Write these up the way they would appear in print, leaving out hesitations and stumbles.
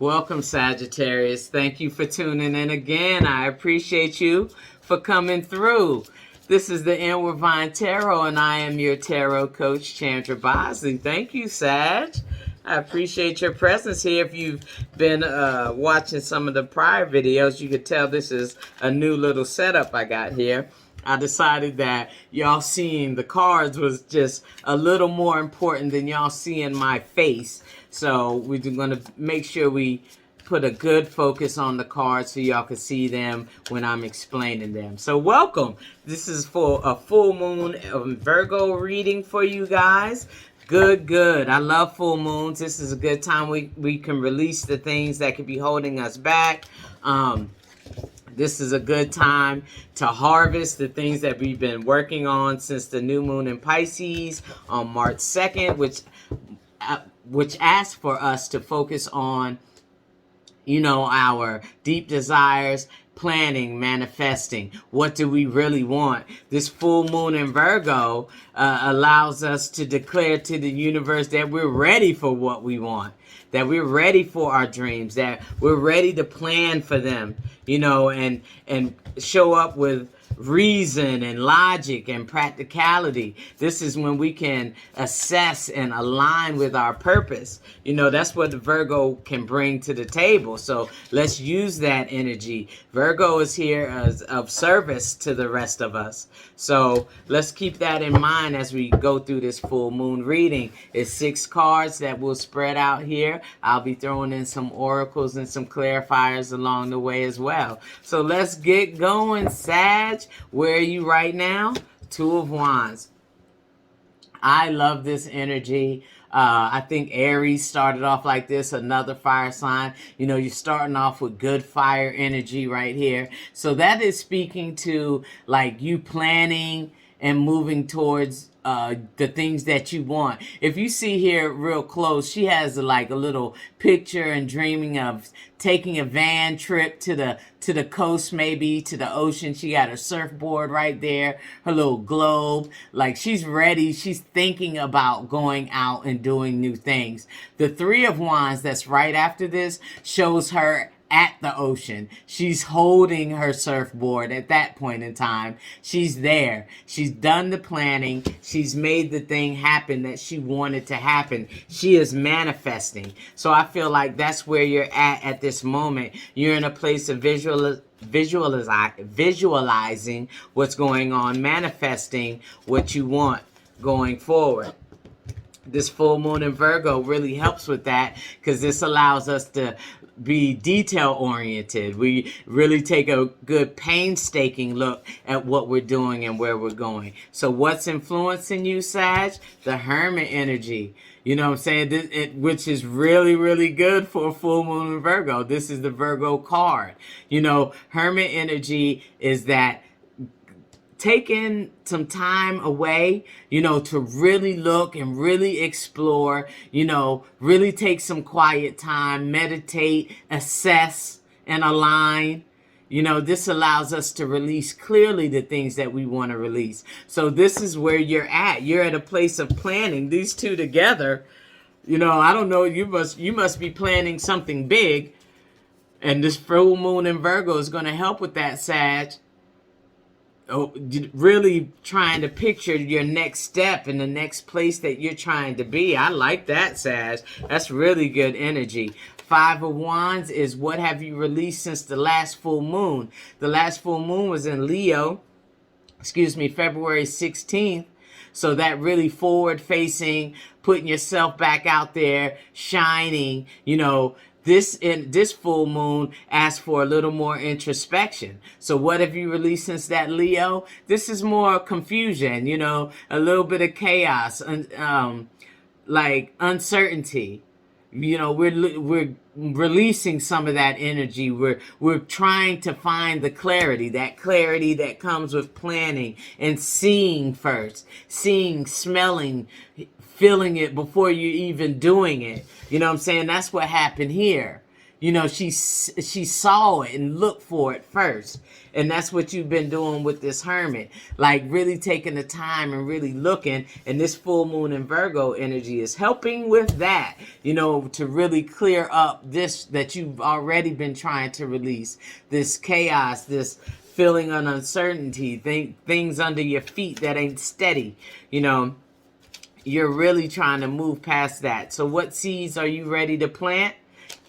Welcome, Sagittarius. Thank you for tuning in again. I appreciate you for coming through. This is the Inward Vine Tarot, and I am your tarot coach, Chandra Bosley. Thank you, Sag. I appreciate your presence here. If you've been watching some of the prior videos, you could tell this is a new little setup I got here. I decided that y'all seeing the cards was just a little more important than y'all seeing my face. So we're going to make sure we put a good focus on the cards so y'all can see them when I'm explaining them. So welcome. This is for a full moon Virgo reading for you guys. Good. I love full moons. This is a good time we can release the things that could be holding us back. This is a good time to harvest the things that we've been working on since the new moon in Pisces on March 2nd, which asks for us to focus on, our deep desires, planning, manifesting. What do we really want? This full moon in Virgo allows us to declare to the universe that we're ready for what we want, that we're ready for our dreams, that we're ready to plan for them, and show up with reason and logic and practicality. This is when we can assess and align with our purpose. That's what the Virgo can bring to the table. So let's use that energy. Virgo is here as of service to the rest of us. So let's keep that in mind as we go through this full moon reading. It's 6 cards that will spread out here. I'll be throwing in some oracles and some clarifiers along the way as well. So let's get going, Sag. Where are you right now? 2 of Wands. I love this energy. I think Aries started off like this, another fire sign. You're starting off with good fire energy right here. So that is speaking to like you planning and moving towards the things that you want. If you see here real close, she has like a little picture and dreaming of taking a van trip to the coast, maybe to the ocean. She got her surfboard right there, her little globe. Like she's ready. She's thinking about going out and doing new things. The 3 of Wands that's right after this shows her at the ocean. She's holding her surfboard at that point in time. She's there. She's done the planning. She's made the thing happen that she wanted to happen. She is manifesting. So I feel like that's where you're at this moment. You're in a place of visualizing what's going on, manifesting what you want going forward. This full moon in Virgo really helps with that because this allows us to be detail oriented. We really take a good painstaking look at what we're doing and where we're going. So what's influencing you, Sag? The Hermit energy. You know what I'm saying? Which is really, really good for a full moon in Virgo. This is the Virgo card. Hermit energy is that taking some time away, to really look and really explore, really take some quiet time, meditate, assess, and align. This allows us to release clearly the things that we want to release. So this is where you're at. You're at a place of planning. These two together, I don't know, you must be planning something big. And this full moon in Virgo is going to help with that, Sag. Really trying to picture your next step and the next place that you're trying to be. I like that, Sag. That's really good energy. 5 of Wands is what have you released since the last full moon. The last full moon was in Leo, February 16th. So that really forward facing, putting yourself back out there, shining, This full moon asks for a little more introspection. So what have you released since that, Leo? This is more confusion, a little bit of chaos, like uncertainty. We're releasing some of that energy. We're trying to find the clarity that comes with planning and seeing first, smelling, feeling it before you even doing it. You know what I'm saying? That's what happened here. You know, she saw it and looked for it first. And that's what you've been doing with this hermit. Like really taking the time and really looking. And this full moon in Virgo energy is helping with that, you know, to really clear up this that you've already been trying to release. This chaos, this feeling of uncertainty, things under your feet that ain't steady, you know. You're really trying to move past that. So what seeds are you ready to plant?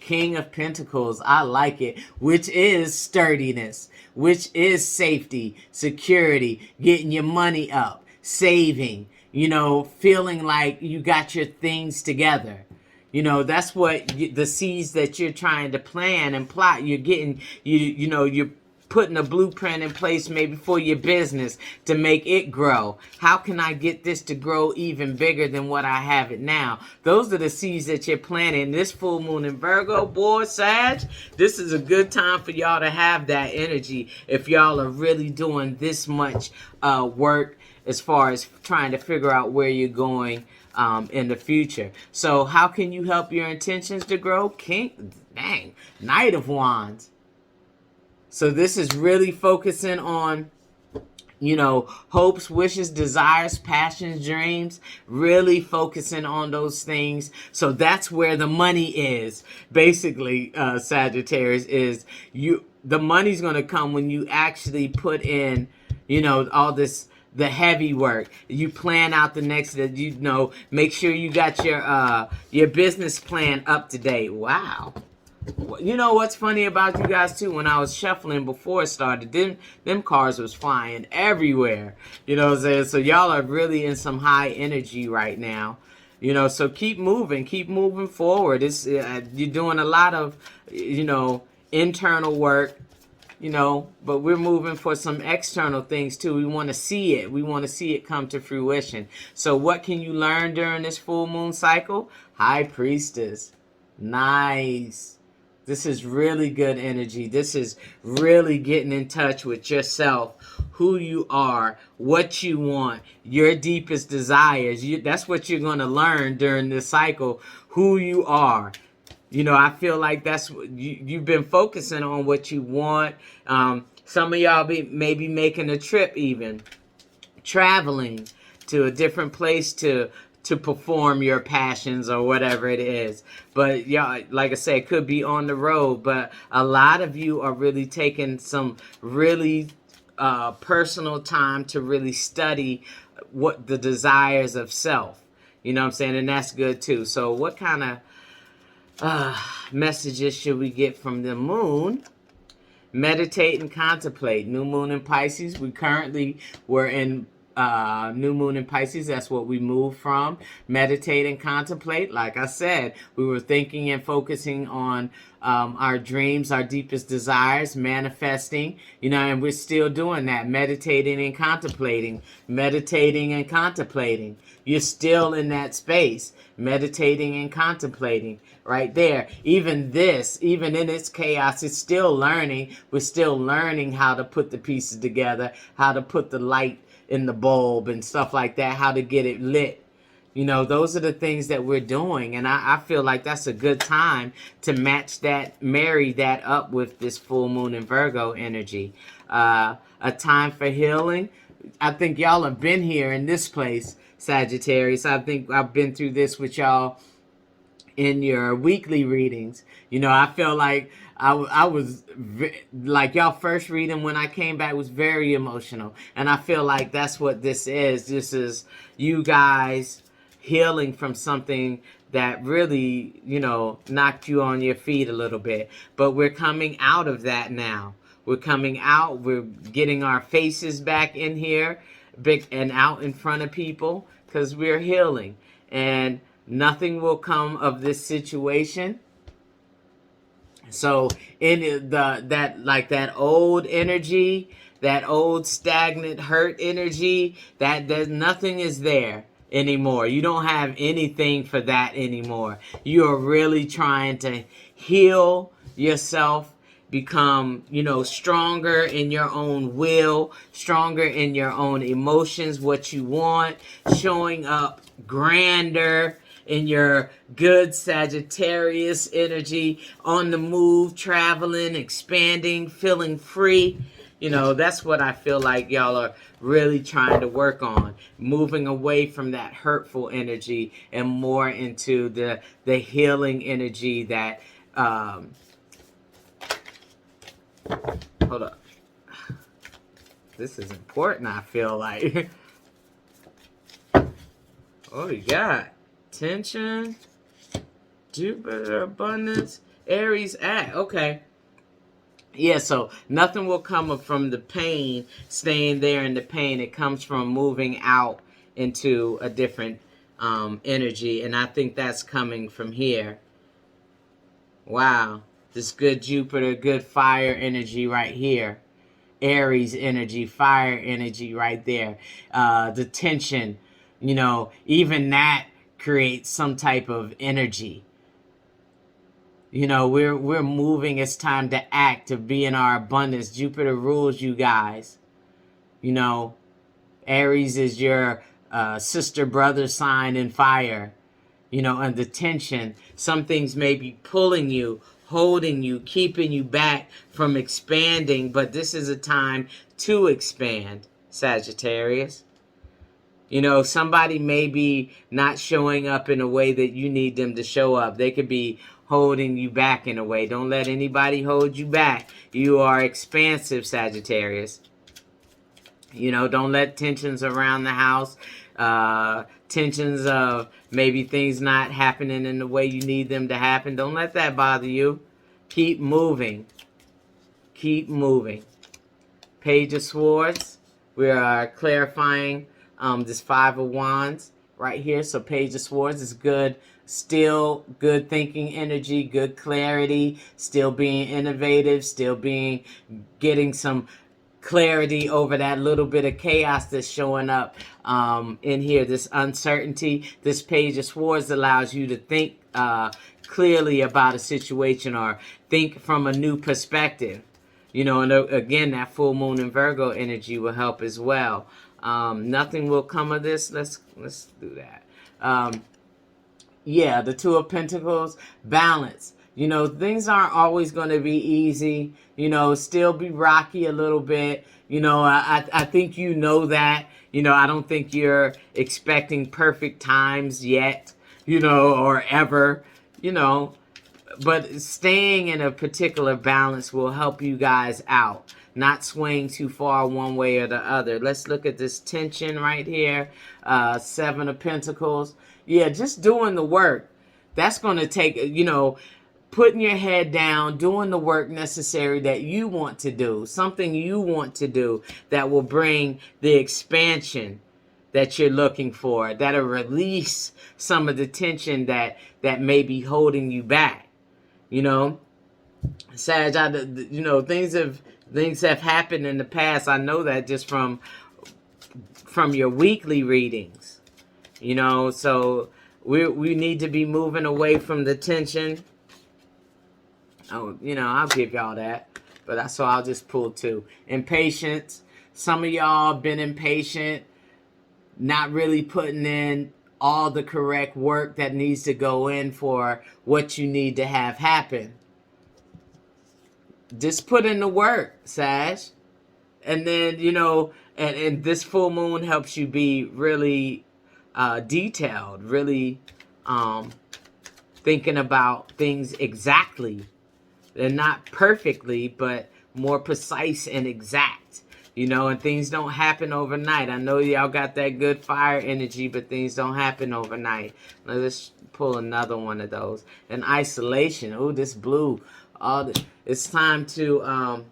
King of Pentacles, I like it, which is sturdiness, which is safety, security, getting your money up, saving, you know, feeling like you got your things together. You know, that's what the seeds that you're trying to plan and plot. You're getting, you know, you're putting a blueprint in place maybe for your business to make it grow. How can I get this to grow even bigger than what I have it now? Those are the seeds that you're planting. This full moon in Virgo, boy, Sag, this is a good time for y'all to have that energy if y'all are really doing this much work as far as trying to figure out where you're going in the future. So how can you help your intentions to grow? Knight of Wands. So this is really focusing on, you know, hopes, wishes, desires, passions, dreams, really focusing on those things. So that's where the money is. Basically, Sagittarius, is the money's going to come when you actually put in, you know, all this, the heavy work. You plan out the next, you know, make sure you got your business plan up to date. Wow. You know what's funny about you guys too? When I was shuffling before it started, them cards was flying everywhere. You know what I'm saying? So y'all are really in some high energy right now. You know, so keep moving forward. It's you're doing a lot of, you know, internal work. You know, but we're moving for some external things too. We want to see it. We want to see it come to fruition. So what can you learn during this full moon cycle? High Priestess. Nice. This is really good energy. This is really getting in touch with yourself, who you are, what you want, your deepest desires. That's what you're going to learn during this cycle, who you are. You know, I feel like that's what you've been focusing on, what you want. Some of y'all maybe making a trip, even traveling to a different place to perform your passions or whatever it is. But y'all, like I said, it could be on the road, but a lot of you are really taking some really personal time to really study what the desires of self, you know what I'm saying? And that's good too. So what kind of messages should we get from the moon? Meditate and contemplate. New moon in Pisces. We're in new moon in Pisces. That's what we moved from. Meditate and contemplate. Like I said, we were thinking and focusing on our dreams, our deepest desires, manifesting, you know, and we're still doing that. Meditating and contemplating. Meditating and contemplating. You're still in that space. Meditating and contemplating right there. Even in its chaos, it's still learning. We're still learning how to put the pieces together, how to put the light in the bulb and stuff like that, how to get it lit. You know, those are the things that we're doing. And I feel like that's a good time to marry that up with this full moon in Virgo energy. A time for healing. I think y'all have been here in this place, Sagittarius. I think I've been through this with y'all in your weekly readings. You know, I feel like I was like, y'all first reading when I came back was very emotional. And I feel like that's what this is. This is you guys healing from something that really, you know, knocked you on your feet a little bit. But we're coming out of that now. We're coming out. We're getting our faces back in here, big and out in front of people, because we're healing. And nothing will come of this situation. So in that old energy, that old stagnant hurt energy, there's nothing is there anymore. You don't have anything for that anymore. You are really trying to heal yourself, become, you know, stronger in your own will, stronger in your own emotions, what you want, showing up grander in your good Sagittarius energy, on the move, traveling, expanding, feeling free. You know, that's what I feel like y'all are really trying to work on. Moving away from that hurtful energy and more into the healing energy that, hold up. This is important, I feel like. Oh, you got tension, Jupiter, abundance, Aries, okay. Yeah, so nothing will come from the pain, staying there in the pain. It comes from moving out into a different energy, and I think that's coming from here. Wow, this good Jupiter, good fire energy right here. Aries energy, fire energy right there. The tension, you know, even that creates some type of energy. You know, we're moving. It's time to act, to be in our abundance. Jupiter rules you guys. You know, Aries is your sister brother sign in fire. You know, and the tension. Some things may be pulling you, holding you, keeping you back from expanding. But this is a time to expand, Sagittarius. You know, somebody may be not showing up in a way that you need them to show up. They could be holding you back in a way. Don't let anybody hold you back. You are expansive, Sagittarius. You know, don't let tensions around the house, tensions of maybe things not happening in the way you need them to happen. Don't let that bother you. Keep moving. Keep moving. Page of Swords. We are clarifying this Five of Wands right here. So Page of Swords is good. Still good thinking energy, good clarity, still being innovative, still getting some clarity over that little bit of chaos that's showing up in here, this uncertainty. This Page of Swords allows you to think clearly about a situation or think from a new perspective. You know, and again, that full moon in Virgo energy will help as well. Nothing will come of this. Let's do that. Yeah, the Two of Pentacles, balance. You know, things aren't always going to be easy. You know, still be rocky a little bit. You know, I think you know that. You know, I don't think you're expecting perfect times yet, you know, or ever, you know. But staying in a particular balance will help you guys out. Not swaying too far one way or the other. Let's look at this tension right here. Seven of Pentacles. Yeah, just doing the work. That's going to take, you know, putting your head down, doing the work necessary that you want to do. Something you want to do that will bring the expansion that you're looking for. That'll release some of the tension that may be holding you back. You know, Sag, you know, things have happened in the past. I know that just from your weekly readings. You know, so we need to be moving away from the tension. Oh, you know, I'll give y'all that. But so I'll just pull two. Impatience. Some of y'all been impatient, not really putting in all the correct work that needs to go in for what you need to have happen. Just put in the work, Sag. And then, you know, and this full moon helps you be really detailed, really thinking about things exactly. And not perfectly, but more precise and exact. You know, and things don't happen overnight. I know y'all got that good fire energy, but things don't happen overnight. Let's pull another one of those. And isolation. Oh, this blue. It's time to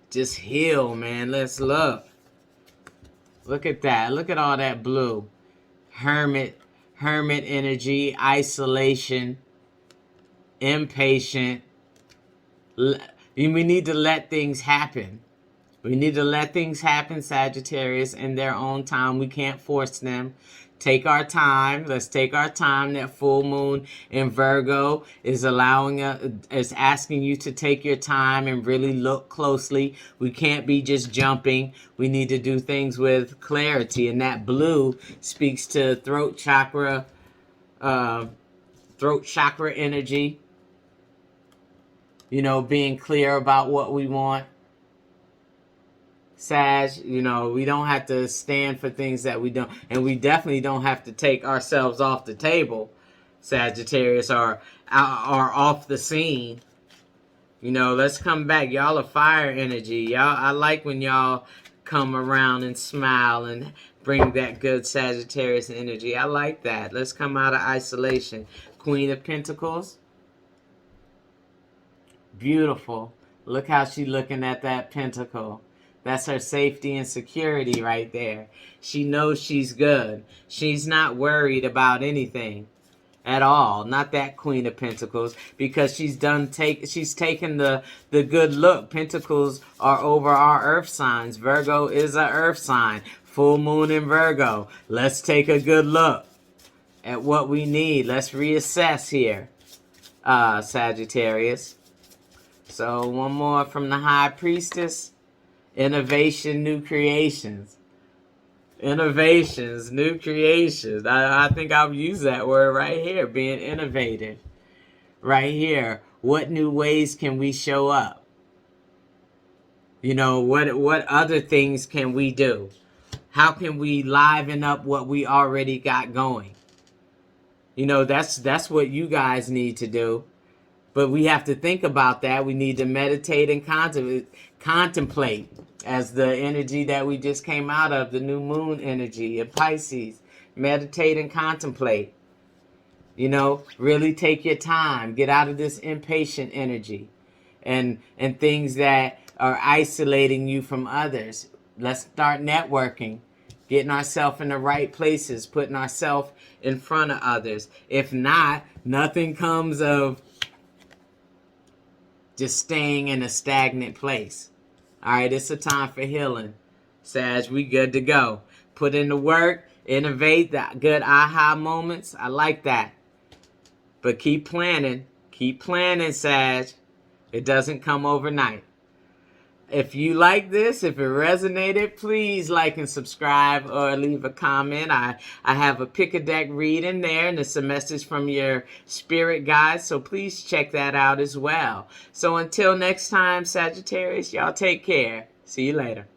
just heal, man. Let's look. Look at that. Look at all that blue. Hermit energy, isolation, impatient. We need to let things happen. We need to let things happen, Sagittarius, in their own time. We can't force them. take our time. Let's take our time. That full moon in Virgo is is asking you to take your time and really look closely. We can't be just jumping. We need to do things with clarity. And that blue speaks to uh, throat chakra energy. You know, being clear about what we want. Sag, you know, we don't have to stand for things that we don't, and we definitely don't have to take ourselves off the table, Sagittarius, or off the scene. You know, let's come back. Y'all are fire energy. Y'all, I like when y'all come around and smile and bring that good Sagittarius energy. I like that. Let's come out of isolation. Queen of Pentacles. Beautiful. Look how she's looking at that pentacle. That's her safety and security right there. She knows she's good. She's not worried about anything at all. Not that Queen of Pentacles, because she's taken the good look. Pentacles are over our earth signs. Virgo is an earth sign. Full moon in Virgo. Let's take a good look at what we need. Let's reassess here, Sagittarius. So one more from the High Priestess. Innovation, new creations. Innovations, new creations. I think I'll use that word right here, being innovative. Right here. What new ways can we show up? You know, what other things can we do? How can we liven up what we already got going? You know, that's what you guys need to do. But we have to think about that. We need to meditate and contemplate, as the energy that we just came out of, the new moon energy of Pisces. Meditate and contemplate. You know, really take your time. Get out of this impatient energy and things that are isolating you from others. Let's start networking, getting ourselves in the right places, putting ourselves in front of others. If not, nothing comes of just staying in a stagnant place. All right, it's a time for healing. Sag, we good to go. Put in the work, innovate, the good aha moments. I like that. But keep planning. Keep planning, Sag. It doesn't come overnight. If you like this, if it resonated, please like and subscribe or leave a comment. I have a pick a deck reading there, and it's a message from your spirit guide, so please check that out as well. So until next time, Sagittarius, y'all take care. See you later.